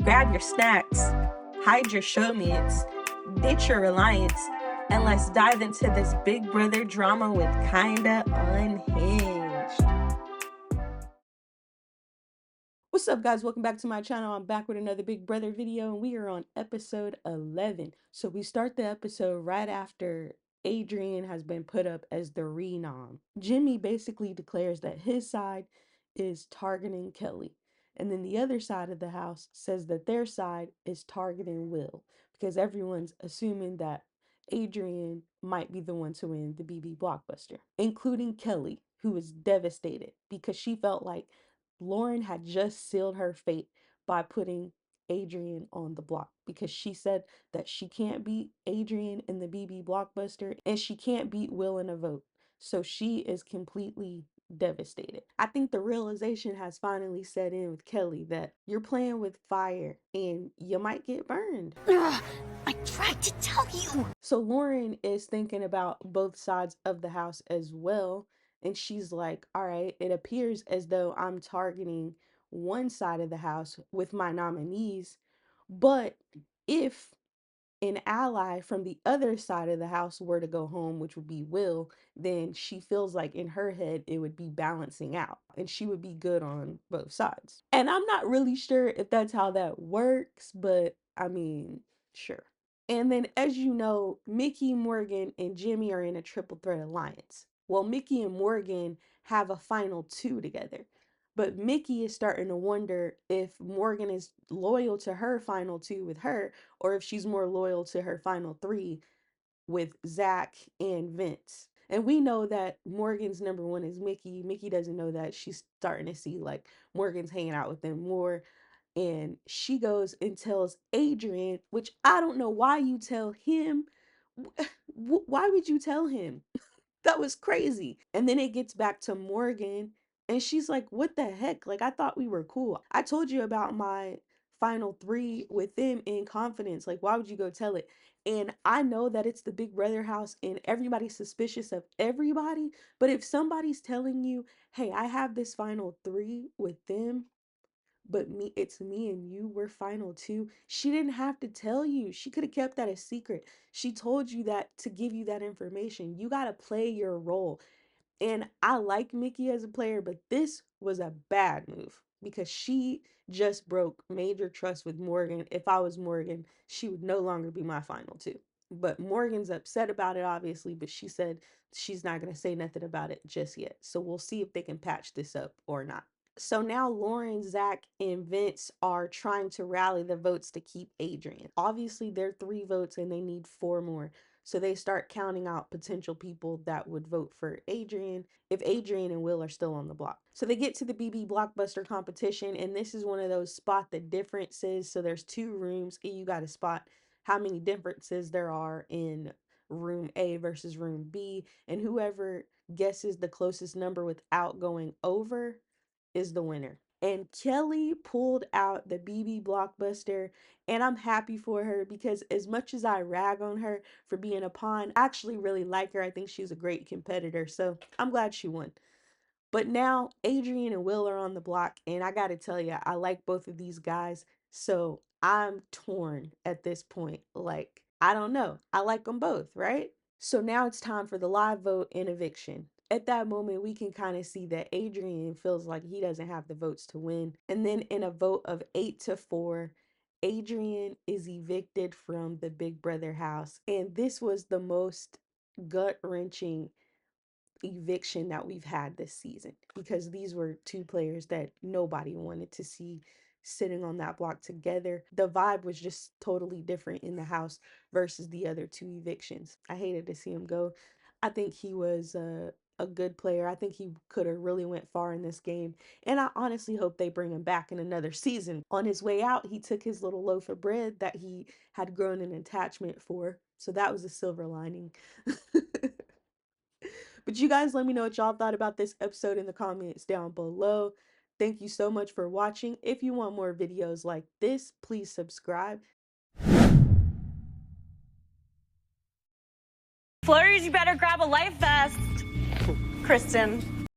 grab your snacks, hide your show mates, ditch your reliance, and let's dive into this Big Brother drama with Kinda Unhinged. What's up, guys? Welcome back to my channel. I'm back with another Big Brother video, and we are on episode 11. So we start the episode right after Adrian has been put up as the renom. Jimmy basically declares that his side is targeting Kelly, and then the other side of the house says that their side is targeting Will, because everyone's assuming that Adrian might be the one to win the BB Blockbuster, including Kelly, who is devastated because she felt like Lauren had just sealed her fate by putting Adrian on the block, because she said that she can't beat Adrian in the BB Blockbuster and she can't beat Will in a vote. So she is completely devastated. I think the realization has finally set in with Kelly that you're playing with fire and you might get burned. Ugh, I tried to tell you. So Lauren is thinking about both sides of the house as well. And she's like, all right, it appears as though I'm targeting one side of the house with my nominees. But if an ally from the other side of the house were to go home, which would be Will, then she feels like in her head it would be balancing out and she would be good on both sides. And I'm not really sure if that's how that works, but I mean, sure. And then, as you know, Mickey, Morgan, and Jimmy are in a triple threat alliance. Well, Mickey and Morgan have a final two together. But Mickey is starting to wonder if Morgan is loyal to her final two with her, or if she's more loyal to her final three with Zach and Vince. And we know that Morgan's number one is Mickey. Mickey doesn't know that. She's starting to see like Morgan's hanging out with them more. And she goes and tells Adrian, which I don't know why you tell him. Why would you tell him? That was crazy. And then it gets back to Morgan and she's like, what the heck? Like, I thought we were cool. I told you about my final three with them in confidence. Like, why would you go tell it? And I know that it's the Big Brother house and everybody's suspicious of everybody. But if somebody's telling you, hey, I have this final three with them, but it's me and you, we're final two. She didn't have to tell you. She could have kept that a secret. She told you that to give you that information. You got to play your role. And I like Mickey as a player, but this was a bad move because she just broke major trust with Morgan. If I was Morgan, she would no longer be my final two. But Morgan's upset about it, obviously, but she said she's not going to say nothing about it just yet. So we'll see if they can patch this up or not. So now Lauren, Zach, and Vince are trying to rally the votes to keep Adrian. Obviously, they're 3 votes and they need 4 more. So they start counting out potential people that would vote for Adrian if Adrian and Will are still on the block. So they get to the BB Blockbuster competition, and this is one of those spot the differences. So there's 2 rooms, and you got to spot how many differences there are in room A versus room B, and whoever guesses the closest number without going over is the winner. And Kelly pulled out the BB Blockbuster, and I'm happy for her because as much as I rag on her for being a pawn, I actually really like her. I think she's a great competitor, so I'm glad she won. But now Adrian and Will are on the block, and I gotta tell you, I like both of these guys, so I'm torn at this point. Like, I don't know. I like them both, right? So now it's time for the live vote and eviction. At that moment, we can kind of see that Adrian feels like he doesn't have the votes to win. And then in a vote of 8-4, Adrian is evicted from the Big Brother house. And this was the most gut-wrenching eviction that we've had this season, because these were 2 players that nobody wanted to see sitting on that block together. The vibe was just totally different in the house versus the other 2 evictions. I hated to see him go. I think he was a good player. I think he could have really went far in this game, and I honestly hope they bring him back in another season. On his way out, he took his little loaf of bread that he had grown an attachment for, so that was a silver lining. But you guys let me know what y'all thought about this episode in the comments down below. Thank you so much for watching. If you want more videos like this, please subscribe. Flurries, you better grab a life vest. Kristen.